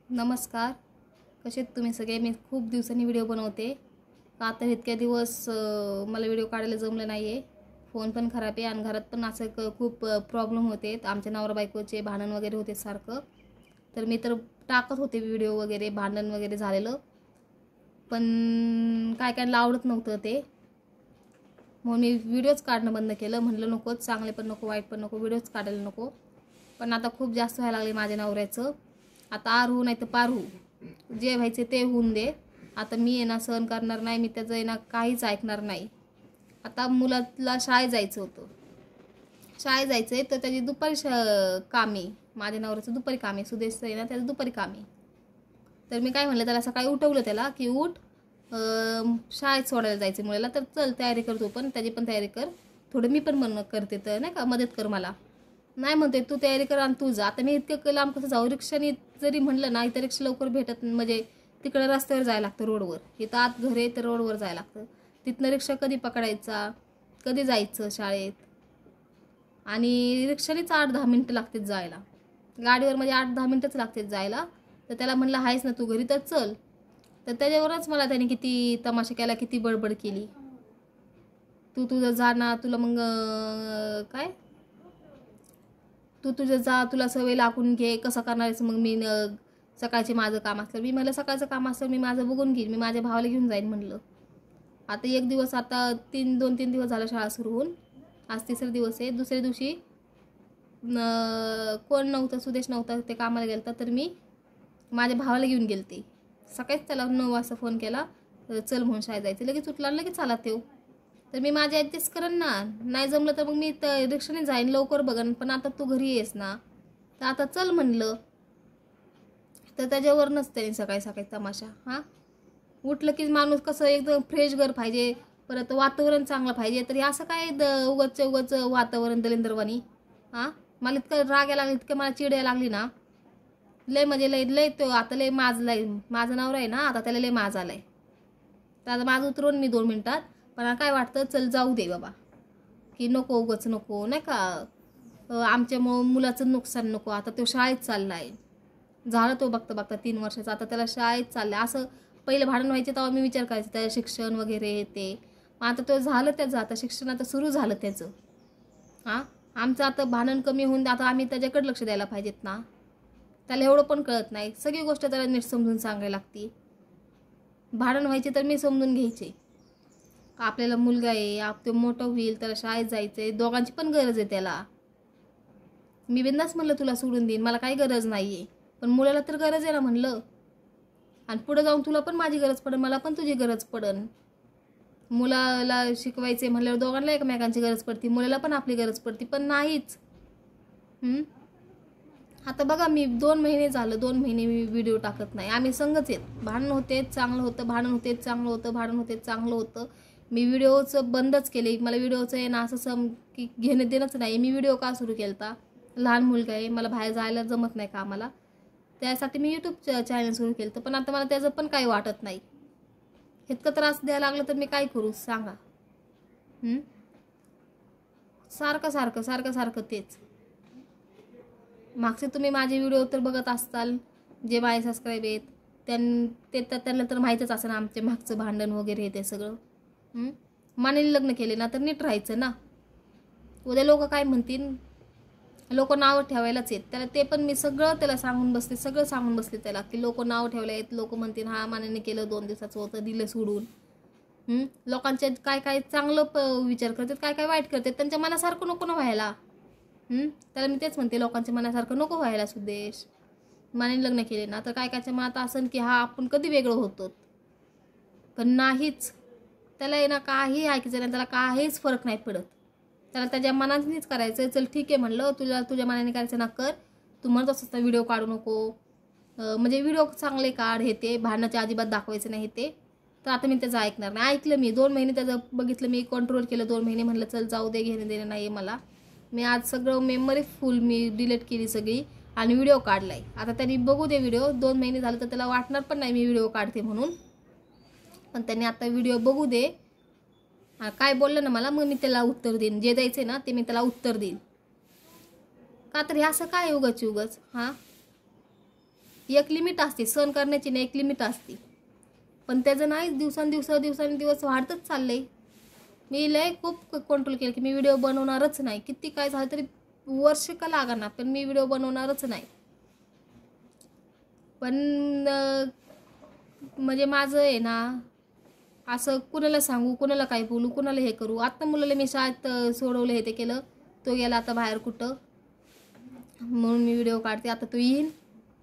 नमस्कार. कसे आहेत तुम्ही सगळे? मी खूप दिवसांनी व्हिडिओ बनवते. का तर इतक्या दिवस मला व्हिडिओ काढायला जमलं नाही आहे. फोन पण खराब आहे आणि घरात पण असं खूप प्रॉब्लेम होते. आमच्या नवरा बायकोचे भांडण वगैरे होते सारखं. तर मी तर टाकत होते व्हिडिओ वगैरे, भांडण वगैरे झालेलं. पण काय काय आवडत नव्हतं ते. मग मी व्हिडिओच काढणं बंद केलं. म्हणलं नकोच, चांगले पण नको, वाईट पण नको, व्हिडिओच काढायला नको. पण आता खूप जास्त व्हायला लागले माझ्या नवऱ्याचं. आता आर होऊ नाही तर पार होऊ, जे व्हायचे ते होऊन दे. आता मी येणं सहन करणार नाही. मी त्याचं येणं काहीच ऐकणार नाही. आता मुलाला शाळेत जायचं होतं. शाळेत जायचं आहे तर त्याची दुपारी कामी, माझ्या नवऱ्याचं दुपारी कामी, सुदेशचं आहे ना त्याचं दुपारी कामी. तर मी काय म्हणलं त्याला, सकाळी उठवलं त्याला की उठ, शाळेत सोडायला जायचं मुलाला, तर चल तयारी कर, तू पण त्याची पण तयारी कर, थोडं मी पण करते, तर नाही का मदत कर मला. नाही म्हणते तू तयारी कर आणि तू जा. आता मी इतकं लांब कसं जाऊ? रिक्षाने जरी म्हणलं ना, इथं रिक्षा लवकर भेटत, म्हणजे तिकडे रस्त्यावर जायला लागतं, रोडवर. इथं आत घर आहे तर रोडवर जायला लागतं. तिथनं रिक्षा कधी पकडायचा, कधी जायचं शाळेत? आणि रिक्षानेच 8-10 मिनटं लागतात जायला. गाडीवर म्हणजे 8-10 मिनटंच लागतात जायला. तर त्याला म्हणलं आहेस ना तू घरी तर चल. तर त्याच्यावरच मला त्याने किती तमाशा केला, किती बडबड केली. तू तुझं जा ना, तुला मग काय, तू तुझं जा, तुला सवय लागून घे, कसं करणार आहेस मग? मी सकाळचे माझं काम असलं, मी मला सकाळचं काम असलं मी माझं बघून घेईन, मी माझ्या भावाला घेऊन जाईन म्हणलं. आता एक दिवस, आता 2-3 दिवस झालं शाळा सुरू होऊन, आज 3रा दिवस आहे. दुसऱ्या दिवशी कोण नव्हतं, सुदेश नव्हता, ते कामाला गेलता. तर मी माझ्या भावाला घेऊन गेलते. सकाळीच त्याला 9 वाजता फोन केला, चल म्हणून शाळेत जायचं. लगेच उठला, लगेच आला तो. तर मी माझ्या ॲडजस्ट करेन ना, नाही जमलं तर मग मी रिक्षाने जाईन, लवकर बघन. पण आता तू घरी येस ना, तर आता चल म्हणलं. तर त्याच्यावर नसते सकाळी सकाळी तमाशा. हां, उठलं की माणूस कसं एकदम फ्रेश घर पाहिजे, परत वातावरण चांगलं पाहिजे. तरी असं काय उगाच वातावरण दलिंदरवाणी. हां, मला इतकं राग यायला लागला, इतकं मला चिड यायला लागली ना, लय म्हणजे लय लय. तो आता लय माजलाय, माझा नवरा आहे ना, आता त्याला लय माज आलाय. तर आता माझं उतरवून मी 2 मिनिटात. पण काय वाटतं, चल जाऊ दे बाबा, की नको उगाच नको, नाही का आमच्या मुलाचं नुकसान नको. आता तो शाळेत चाललाय, झालं तो बघता बघता 3 वर्षाचा, आता त्याला शाळेत चाललंय. असं पहिलं भांडण व्हायचे तेव्हा मी विचार करायचे त्याचं शिक्षण वगैरे ते. मग आता तो झालं त्याचं, आता शिक्षण आता सुरू झालं त्याचं. हां, आमचं आता भांडण कमी होऊन आता आम्ही त्याच्याकडे लक्ष द्यायला पाहिजेत ना. त्याला एवढं पण कळत नाही. सगळी गोष्ट त्याला नीट समजून सांगायला लागते. भांडण व्हायचे तर मी समजून घ्यायचे, आपल्याला मुलगा आहे, ते मोठं होईल, त्याला शाळेत जायचं आहे, दोघांची पण गरज आहे त्याला. मी बिंदास म्हणलं तुला सोडून देईन, मला काही गरज नाही आहे, पण मुलाला तर गरज आहे ना म्हणलं. आणि पुढे जाऊन तुला पण माझी गरज पडेल, मला पण तुझी गरज पडेल. मुलाला शिकवायचे म्हणल्यावर दोघांना एकमेकांची गरज पडते, मुलाला पण आपली गरज पडते. पण नाहीच. आता बघा, मी 2 महिने झालं, 2 महिने मी व्हिडिओ टाकत नाही. आम्ही संगच आहेत. भांडण होते चांगलं होतं, भांडण होते चांगलं होतं, भांडण होते चांगलं होतं. मी व्हिडिओचं बंदच केले. मला व्हिडिओचं आहे ना असं की घेणं देणंच नाही. मी व्हिडिओ का सुरू केला? लहान मुलगा आहे, मला बाहेर जायला जमत नाही कामाला, त्यासाठी मी यूट्यूब चॅनल सुरू केलं. पण आता मला त्याचं पण काही वाटत नाही. इतकं त्रास द्यायला लागलं तर मी काय करू सांगा? सारखं सारखं सारखं सारखं तेच. मागचे तुम्ही माझे व्हिडिओ तर बघत असताल, जे माझे सबस्क्राईब आहेत त्यांना तर माहीतच असेल आमचे मागचं भांडण वगैरे ते सगळं. मानेने लग्न केले ना तर नीट राहायचं ना. उद्या लोक काय म्हणतील? लोक नाव ठेवायलाच आहेत त्याला. ते पण मी सगळं त्याला सांगून बसते, सगळं सांगून बसते त्याला, की लोक नाव ठेवले आहेत. लोक म्हणतील हा मानेने केलं, 2 दिवसाचं होतं, दिलं सोडून. लोकांचे काय काय चांगलं विचार करतात, काय काय वाईट करतात. त्यांच्या मनासारखं नको ना व्हायला. त्याला मी तेच म्हणते, लोकांच्या मनासारखं नको व्हायला सुदेश. मानेने लग्न केले ना तर काय कायच्या मनात असं की हा आपण कधी वेगळं होतो, पण नाहीच. त्याला आहे ना काही ऐकायचं नाही, त्याला काहीच फरक नाही पडत. त्याला त्याच्या मनानेच करायचं. चल ठीक आहे म्हणलं, तुला तुझ्या मनाने करायचं ना कर. तू म्हणत असत व्हिडिओ काढू नको, म्हणजे व्हिडिओ चांगले काढ, हे ते भांडणाचे अजिबात दाखवायचं नाही ते. तर आता मी त्याचं ऐकणार नाही. ऐकलं मी 2 महिने त्याचं बघितलं, मी कंट्रोल केलं 2 महिने. म्हणलं चल जाऊ दे, घेणं देणं नाही मला. मी आज सगळं मेमरी फुल मी डिलीट केली सगळी आणि व्हिडिओ काढलाय. आता त्यांनी बघू दे व्हिडिओ. 2 महिने झालं तर त्याला वाटणार पण नाही मी व्हिडिओ काढते म्हणून. पण त्यांनी आता व्हिडिओ बघू दे. काय बोललं ना मला, मग मी त्याला उत्तर देईन. जे द्यायचे ना ते मी त्याला उत्तर देईन. का तर हे असं काय उगाच हां, एक लिमिट असते सहन करण्याची, नाही एक लिमिट असते. पण त्याचं नाही, दिवसांदिवस वाढतच चाललंय. मी लय खूप कंट्रोल केलं की मी व्हिडिओ बनवणारच नाही. किती काय झालं तरी वर्ष का लागणार, पण मी व्हिडिओ बनवणारच नाही. पण म्हणजे माझं आहे ना, असं कुणाला सांगू, कुणाला काय बोलू, कुणाला हे करू. आत्ता मुलाला मी शाळेत सोडवलं, हे ते केलं, तो गेला आता बाहेर कुठं, म्हणून मी व्हिडिओ काढते. आता तो येईन,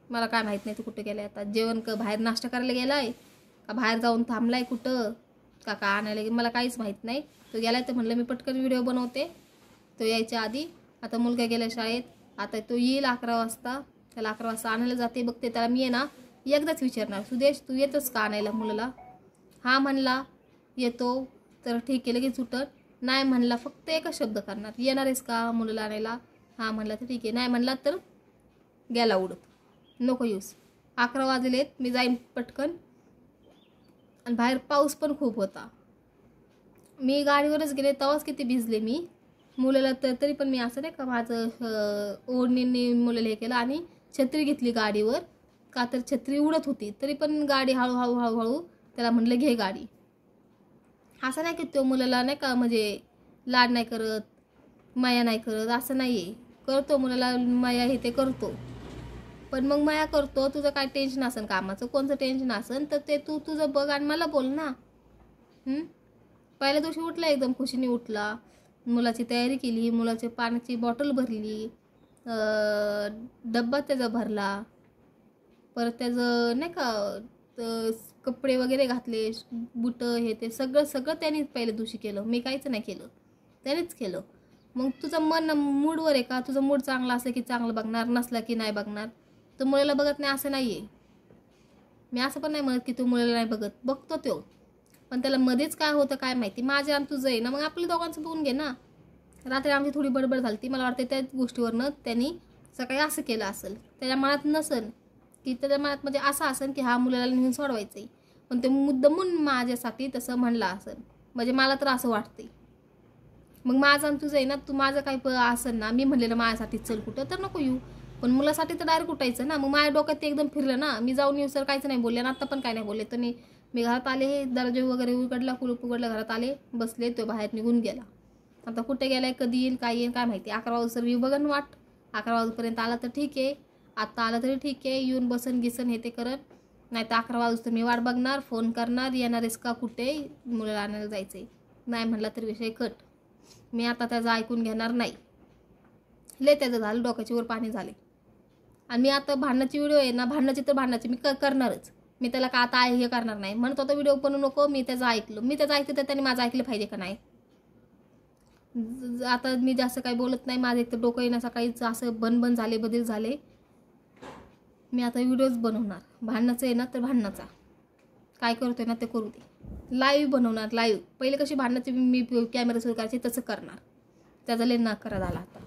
मला काय माहीत नाही तो कुठं गेलाय. आता जेवण बाहेर नाश्ता करायला गेलाय का बाहेर जाऊन थांबलाय कुठं, का काय आणायला मला काहीच माहीत नाही. तो गेलाय तर म्हणलं मी पटकन व्हिडिओ बनवते तो यायच्या आधी. आता मुलगा गेला शाळेत, आता तो येईल 11 वाजता. त्याला 11 वाजता आणायला जाते. बघते त्याला मी आहे ना एकदाच विचारणार, सुदेश तू येतोस का आणायला मुलाला? हा म्हणला येतो तर ठीक आहे, लगेच उठत. नाही म्हणला फक्त एकच शब्द करणार, येणार आहेस का मुलाला आणायला? हा म्हणला तर ठीक आहे, नाही म्हणला तर गेला उडत, नको येऊस. 11 वाजलेत, मी जाईन पटकन. आणि बाहेर पाऊस पण खूप होता. मी गाडीवरच गेले तेव्हाच किती भिजले मी मुलाला. तरी पण मी असं नाही का माझं ओढणीने मुलाला हे केलं आणि छत्री घेतली गाडीवर, का तर छत्री उडत होती. तरी पण गाडी हळूहळू त्याला म्हणलं घे गाडी. असं नाही की तो मुलाला नाही का म्हणजे लाड नाही करत, माया नाही करत, असं नाही आहे. करतो मुलाला माया हे ते करतो, पण मग माया करतो. तुझं काय टेन्शन असेल कामाचं, कोणतं टेन्शन असेल तर ते तू तुझं बघ आणि मला बोल ना. पहिल्या दिवशी उठला एकदम खुशीने उठला, मुलाची तयारी केली, मुलाची पाण्याची बॉटल भरली, डब्बा त्याचा भरला, परत त्याचं नाही का कपडे वगैरे घातले, बुटं हे ते सगळं त्यानेच पहिल्या दिवशी केलं. मी काहीच नाही केलं, त्यानेच केलं. मग तुझं मन मूडवर आहे का? तुझं मूड चांगला असलं की चांगलं बघणार, नसला की नाही बघणार. तर मुलाला बघत नाही असं नाही आहे. मी असं पण नाही म्हणत की तू मुलाला नाही बघत, बघतो तो, पण त्याला मध्येच काय होतं काय माहिती. माझ्या आणि तुझं आहे ना, मग आपल्या दोघांचं बघून घे ना. रात्री आमची थोडी बडबड झाली ती, मला वाटतं त्याच गोष्टीवरनं त्यांनी सकाळी असं केलं असेल. त्याच्या मनात नसन की, त्याच्या मनात म्हणजे असं असेल की हा मुलाला नेऊन सोडवायचं आहे, पण ते मुद्दामून माझ्यासाठी तसं म्हणला असेल. म्हणजे मला तर असं वाटतंय. मग माझं आणि तुझं आहे ना, तू माझं काही असेल ना, मी म्हणलेलं माझ्यासाठी चल कुठं तर नको येऊ, पण मुलासाठी तर डायरेक्ट उठायचं ना. मग माझ्या डोक्यात ते एकदम फिरलं ना. मी जाऊन येऊ सर काहीच नाही बोलले आणि आता पण काय नाही बोलले. तर मी घरात आले, दरवाजा वगैरे उघडला, कुलूप उघडलं, घरात आले, बसले, तो बाहेर निघून गेला. आता कुठे गेलाय, कधी येईल, काय येईल काय माहिती. 11 वाजता मी बघन वाट. 11 वाजेपर्यंत आला तर ठीक आहे, आत्ता आला तरी ठीक आहे, येऊन बसन गिसन हे ते करत. नाही तर 11 वाजता मी वाट बघणार, फोन करणार, येणार आहेस का कुठे, मुलाला आणायला जायचं आहे. नाही म्हणला तर विषय कट. मी आता त्याचं ऐकून घेणार नाही. लय त्याचं झालं, डोक्याची वर पाणी झाले. आणि मी आता भांडणाची व्हिडिओ आहे ना, भांडणाची मी करणारच. मी त्याला का आता हे करणार नाही. म्हणत होता व्हिडिओ बनवू नको, मी त्याचं ऐकलं. मी त्याचं ऐकलं तर त्याने माझं ऐकलं पाहिजे का नाही. आता मी जास्त काही बोलत नाही. माझं एक तर डोकं येणं सकाळीच असं बन झाले, बदल झाले. मी आता व्हिडिओज बनवणार. भांडणाचं आहे ना तर भांडणाचा काय करतोय ना ते करू दे. लाईव्ह बनवणार, लाईव्ह. पहिले कशी भांडणाची मी कॅमेरा सुरू करायची तसं करणार. त्याचा लय नाक करा झाला आता.